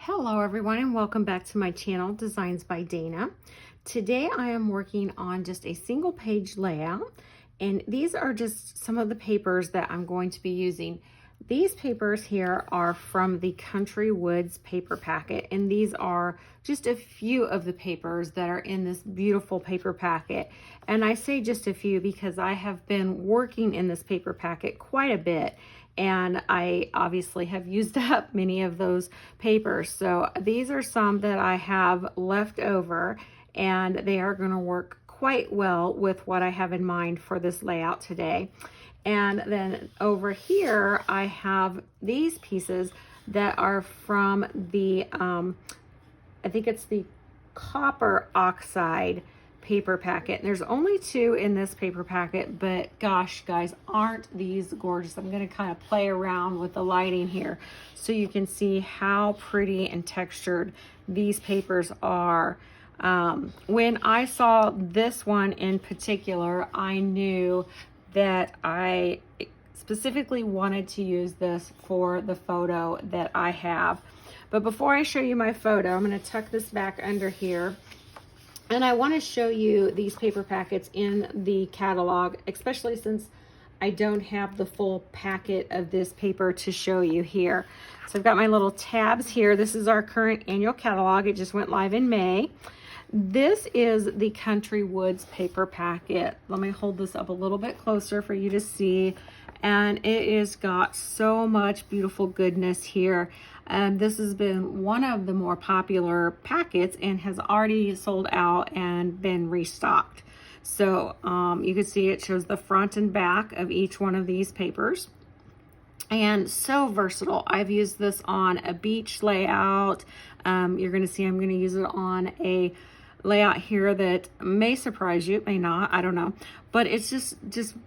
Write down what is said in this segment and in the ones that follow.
Hello everyone and welcome back to my channel, Designs by Dana. Today I am working on just a single page layout, and these are just some of the papers that I'm going to be using. These papers here are from the Country Woods paper packet, and these are just a few of the papers that are in this beautiful paper packet. And I say just a few because I have been working in this paper packet quite a bit, and I obviously have used up many of those papers. So these are some that I have left over, and they are going to work quite well with what I have in mind for this layout today. And then over here, I have these pieces that are from the, I think it's the Copper Oxide paper packet. And there's only two in this paper packet, but gosh, guys, aren't these gorgeous? I'm going to kind of play around with the lighting here so you can see how pretty and textured these papers are. When I saw this one in particular, I knew that I specifically wanted to use this for the photo that I have. But before I show you my photo, I'm going to tuck this back under here. And I want to show you these paper packets in the catalog, especially since I don't have the full packet of this paper to show you here. So I've got my little tabs here. This is our current annual catalog. It just went live in May. This is the Country Woods paper packet. Let me hold this up a little bit closer for you to see. And it has got so much beautiful goodness here. And this has been one of the more popular packets and has already sold out and been restocked. So you can see it shows the front and back of each one of these papers. And so versatile. I've used this on a beach layout. You're going to see I'm going to use it on a layout here that may surprise you, it may not, I don't know, but it's just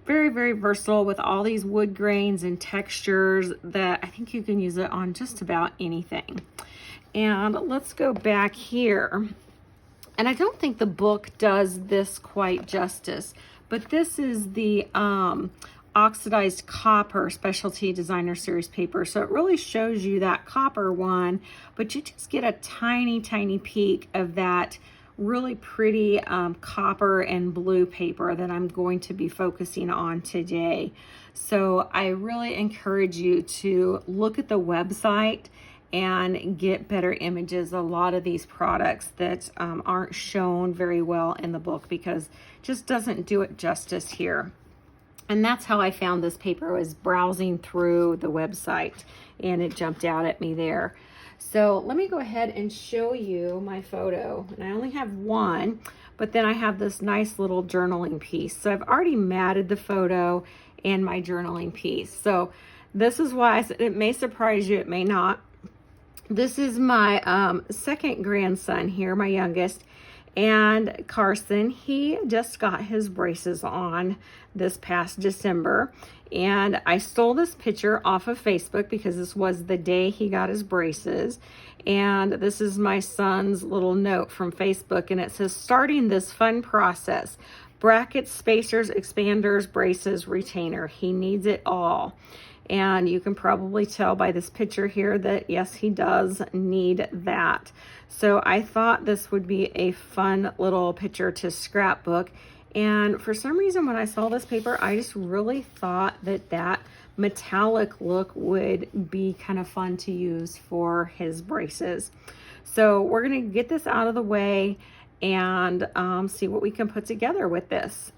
very, very versatile with all these wood grains and textures that I think you can use it on just about anything. And let's go back here, and I don't think the book does this quite justice, but this is the Oxidized Copper Specialty Designer Series paper. So it really shows you that copper one, but you just get a tiny peek of that really pretty copper and blue paper that I'm going to be focusing on today. So I really encourage you to look at the website and get better images. A lot of these products that aren't shown very well in the book because it just doesn't do it justice here. And that's how I found this paper, was browsing through the website, and it jumped out at me there. So let me go ahead and show you my photo. And I only have one, but then I have this nice little journaling piece. So I've already matted the photo and my journaling piece. So this is why I said it may surprise you, it may not. This is my second grandson here, my youngest. And Carson, he just got his braces on this past December. And I stole this picture off of Facebook because this was the day he got his braces. And this is my son's little note from Facebook. And it says, starting this fun process, brackets, spacers, expanders, braces, retainer. He needs it all. And you can probably tell by this picture here that yes, he does need that. So I thought this would be a fun little picture to scrapbook. And for some reason, when I saw this paper, I just really thought that that metallic look would be kind of fun to use for his braces. So we're going to get this out of the way and see what we can put together with this.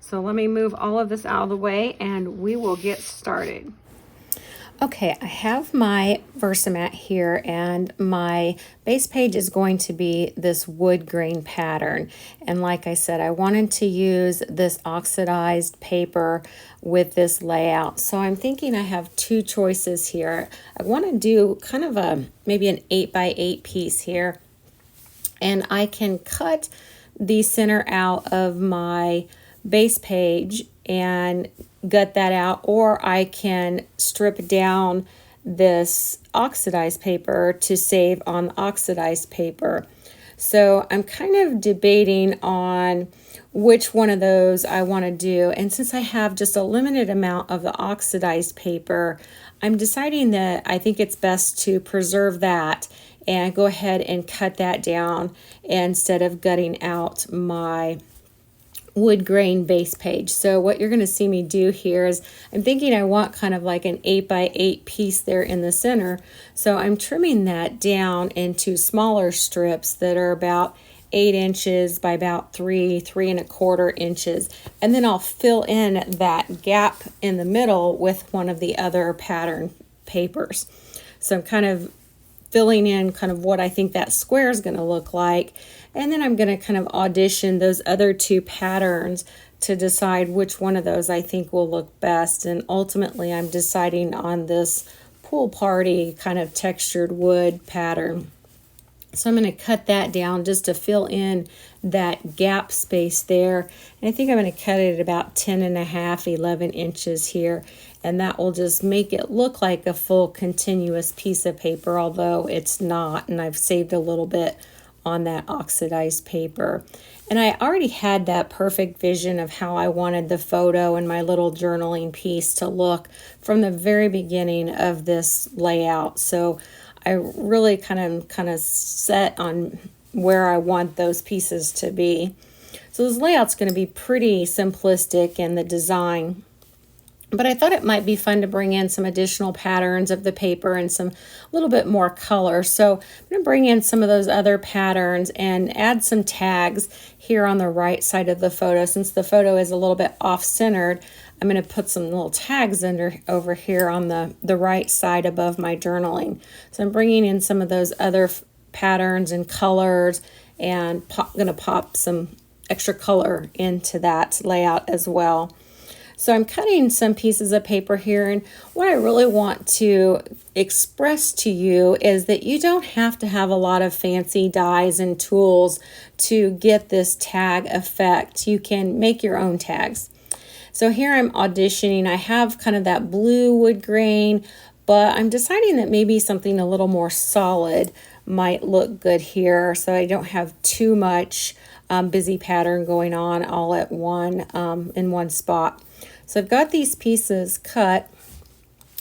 So let me move all of this out of the way and we will get started. Okay, I have my Versamat here, and my base page is going to be this wood grain pattern. And like I said, I wanted to use this oxidized paper with this layout. So I'm thinking I have two choices here. I want to do kind of a maybe an 8x8 piece here, and I can cut the center out of my base page and gut that out, or I can strip down this oxidized paper to save on the oxidized paper. So I'm kind of debating on which one of those I want to do, and since I have just a limited amount of the oxidized paper, I'm deciding that I think it's best to preserve that and go ahead and cut that down instead of gutting out my wood grain base page. So what you're going to see me do here is I'm thinking I want kind of like an 8x8 piece there in the center. So I'm trimming that down into smaller strips that are about 8 inches by about 3.25 inches. And then I'll fill in that gap in the middle with one of the other pattern papers. So I'm kind of filling in kind of what I think that square is going to look like. And then I'm going to kind of audition those other two patterns to decide which one of those I think will look best. And ultimately I'm deciding on this pool party kind of textured wood pattern. So I'm going to cut that down just to fill in that gap space there. And I think I'm going to cut it at about 10.5, 11 inches here. And that will just make it look like a full continuous piece of paper, although it's not. And I've saved a little bit on that oxidized paper. And I already had that perfect vision of how I wanted the photo and my little journaling piece to look from the very beginning of this layout. So I really kind of set on where I want those pieces to be. So this layout's going to be pretty simplistic in the design. But I thought it might be fun to bring in some additional patterns of the paper and some little bit more color. So I'm going to bring in some of those other patterns and add some tags here on the right side of the photo. Since the photo is a little bit off-centered, I'm going to put some little tags over here on the right side above my journaling. So I'm bringing in some of those other patterns and colors and going to pop some extra color into that layout as well. So I'm cutting some pieces of paper here, and what I really want to express to you is that you don't have to have a lot of fancy dies and tools to get this tag effect. You can make your own tags. So here I'm auditioning. I have kind of that blue wood grain, but I'm deciding that maybe something a little more solid might look good here, so I don't have too much busy pattern going on all at in one spot. So I've got these pieces cut,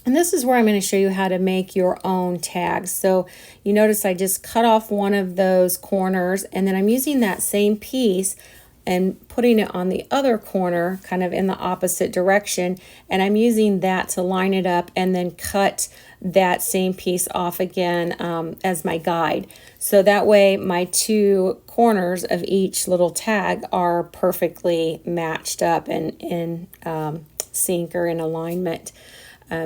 and this is where I'm going to show you how to make your own tags. So you notice I just cut off one of those corners, and then I'm using that same piece and putting it on the other corner kind of in the opposite direction, and I'm using that to line it up and then cut that same piece off again as my guide. So that way my two corners of each little tag are perfectly matched up and in sync or in alignment.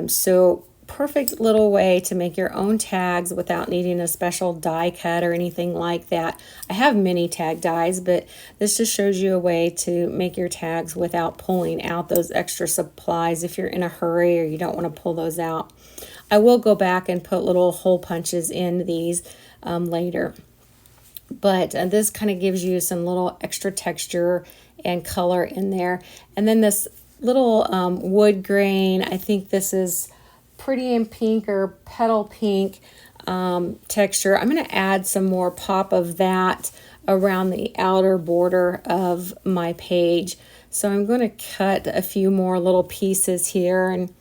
So perfect little way to make your own tags without needing a special die cut or anything like that. I have mini tag dies, but this just shows you a way to make your tags without pulling out those extra supplies if you're in a hurry or you don't want to pull those out. I will go back and put little hole punches in these later. But this kind of gives you some little extra texture and color in there. And then this little wood grain, I think this is pretty in pink or petal pink texture. I'm going to add some more pop of that around the outer border of my page. So I'm going to cut a few more little pieces here, and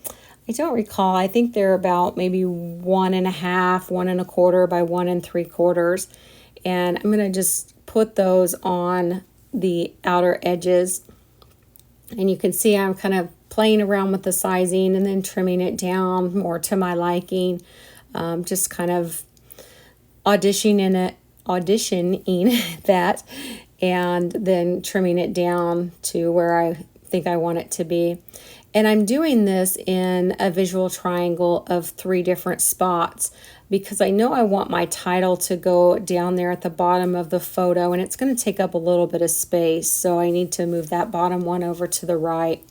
I don't recall, I think they're about maybe 1.5, 1.25 by 1.75. And I'm going to just put those on the outer edges. And you can see I'm kind of playing around with the sizing and then trimming it down more to my liking. Just kind of auditioning that and then trimming it down to where I think I want it to be. And I'm doing this in a visual triangle of 3 different spots because I know I want my title to go down there at the bottom of the photo, and it's going to take up a little bit of space, so I need to move that bottom one over to the right.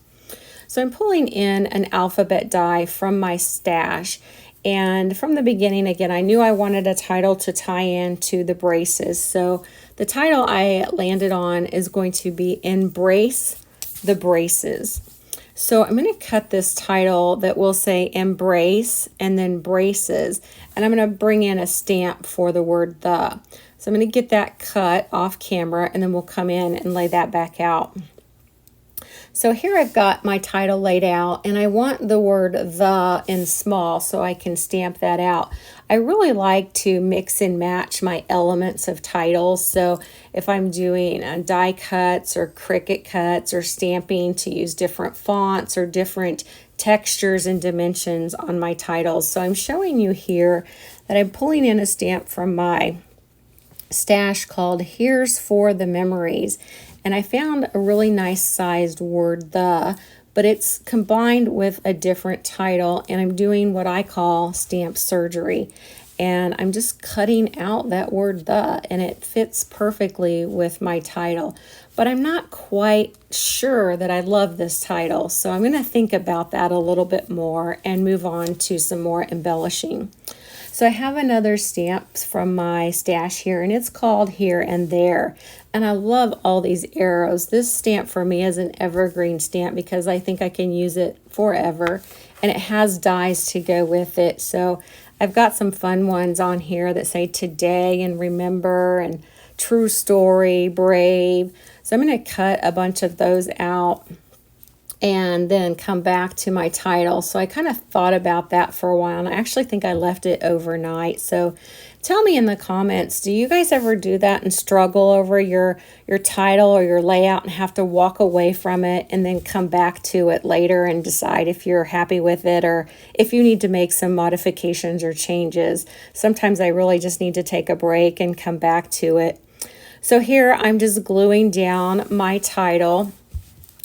So I'm pulling in an alphabet die from my stash, and from the beginning, again, I knew I wanted a title to tie in to the braces. So the title I landed on is going to be Embrace the Braces. So I'm going to cut this title that will say embrace and then braces, and I'm going to bring in a stamp for the word the. So I'm going to get that cut off camera, and then we'll come in and lay that back out. So here I've got my title laid out, and I want the word the in small so I can stamp that out. I really like to mix and match my elements of titles. So if I'm doing die cuts or Cricut cuts or stamping, to use different fonts or different textures and dimensions on my titles. So I'm showing you here that I'm pulling in a stamp from my stash called Here's for the Memories. And I found a really nice sized word, the, but it's combined with a different title, and I'm doing what I call stamp surgery. And I'm just cutting out that word the, and it fits perfectly with my title. But I'm not quite sure that I love this title, so I'm going to think about that a little bit more and move on to some more embellishing. So I have another stamp from my stash here, and it's called Here and There. And I love all these arrows. This stamp for me is an evergreen stamp because I think I can use it forever. And it has dies to go with it. So I've got some fun ones on here that say today and remember and true story, brave. So I'm going to cut a bunch of those out and then come back to my title. So I kind of thought about that for a while, and I actually think I left it overnight. So tell me in the comments, do you guys ever do that and struggle over your title or your layout and have to walk away from it and then come back to it later and decide if you're happy with it or if you need to make some modifications or changes? Sometimes I really just need to take a break and come back to it. So here I'm just gluing down my title.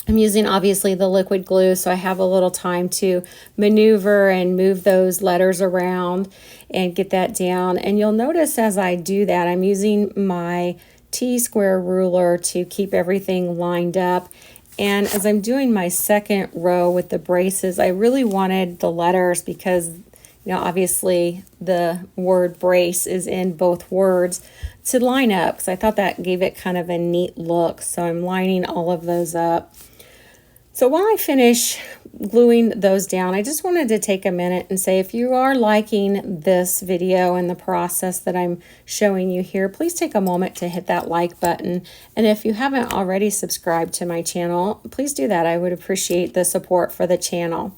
I'm using obviously the liquid glue, so I have a little time to maneuver and move those letters around and get that down. And you'll notice as I do that, I'm using my T-square ruler to keep everything lined up. And as I'm doing my second row with the braces, I really wanted the letters because, you know, obviously the word brace is in both words, to line up because I thought that gave it kind of a neat look. So I'm lining all of those up. So while I finish gluing those down, I just wanted to take a minute and say, if you are liking this video and the process that I'm showing you here, please take a moment to hit that like button. And if you haven't already subscribed to my channel, please do that. I would appreciate the support for the channel.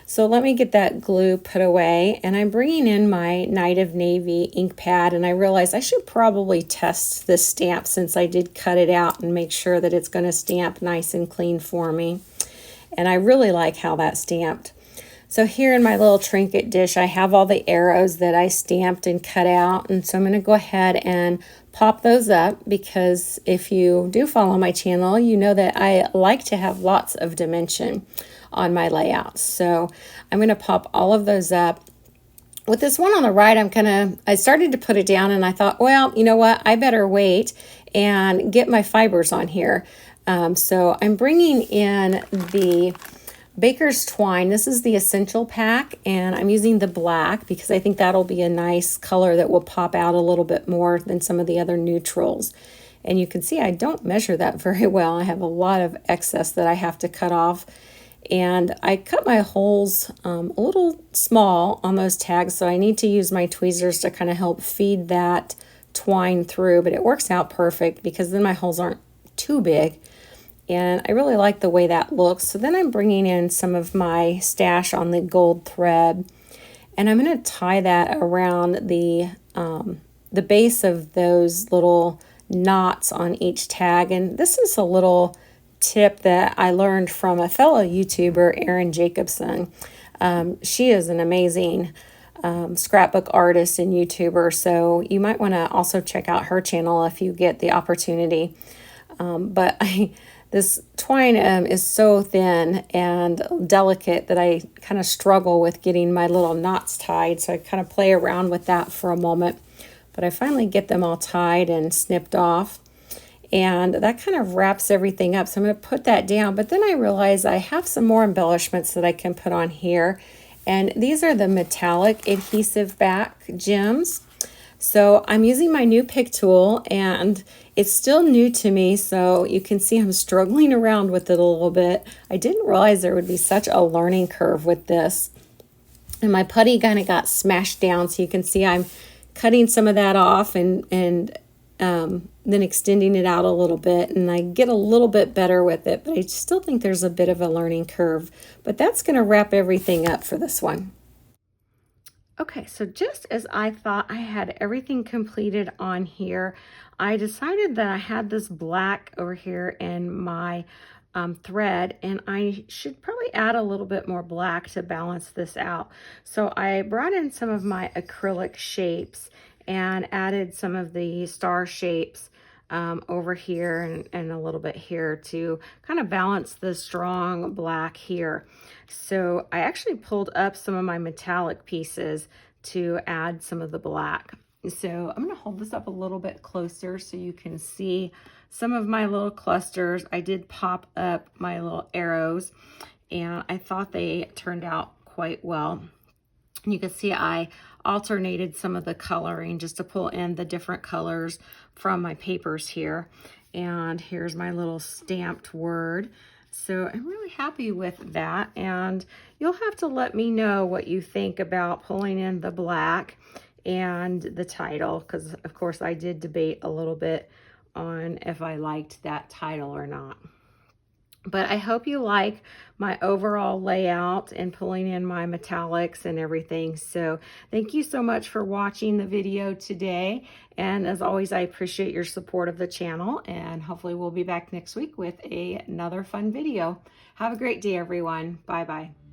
So let me get that glue put away, and I'm bringing in my Night of Navy ink pad, and I realized I should probably test this stamp since I did cut it out and make sure that it's going to stamp nice and clean for me. And I really like how that stamped. So here in my little trinket dish, I have all the arrows that I stamped and cut out, and so I'm going to go ahead and pop those up because if you do follow my channel, you know that I like to have lots of dimension on my layouts. So I'm going to pop all of those up. With this one on the right, I started to put it down and I thought, well, you know what, I better wait and get my fibers on here. So I'm bringing in the Baker's Twine. This is the Essential Pack, and I'm using the black because I think that'll be a nice color that will pop out a little bit more than some of the other neutrals. And you can see I don't measure that very well. I have a lot of excess that I have to cut off. And I cut my holes a little small on those tags, so I need to use my tweezers to kind of help feed that twine through, but it works out perfect because then my holes aren't too big. And I really like the way that looks. So then I'm bringing in some of my stash on the gold thread, and I'm going to tie that around the base of those little knots on each tag. And this is a little tip that I learned from a fellow YouTuber, Erin Jacobson. She is an amazing scrapbook artist and YouTuber, so you might want to also check out her channel if you get the opportunity. This twine is so thin and delicate that I kind of struggle with getting my little knots tied, so I kind of play around with that for a moment. But I finally get them all tied and snipped off. And that kind of wraps everything up. So I'm going to put that down. But then I realize I have some more embellishments that I can put on here. And these are the metallic adhesive back gems. So I'm using my new pick tool, and it's still new to me. So you can see I'm struggling around with it a little bit. I didn't realize there would be such a learning curve with this. And my putty kind of got smashed down. So you can see I'm cutting some of that off and then extending it out a little bit, and I get a little bit better with it, but I still think there's a bit of a learning curve. But that's going to wrap everything up for this one. Okay, so just as I thought I had everything completed on here, I decided that I had this black over here in my thread, and I should probably add a little bit more black to balance this out. So I brought in some of my acrylic shapes and added some of the star shapes over here and a little bit here to kind of balance the strong black here. So I actually pulled up some of my metallic pieces to add some of the black. So I'm going to hold this up a little bit closer so you can see some of my little clusters. I did pop up my little arrows, and I thought they turned out quite well. You can see I alternated some of the coloring just to pull in the different colors from my papers here. And here's my little stamped word. So I'm really happy with that. And you'll have to let me know what you think about pulling in the black and the title, because of course I did debate a little bit on if I liked that title or not. But I hope you like my overall layout and pulling in my metallics and everything. So thank you so much for watching the video today. And as always, I appreciate your support of the channel, and hopefully we'll be back next week with another fun video. Have a great day, everyone. Bye-bye.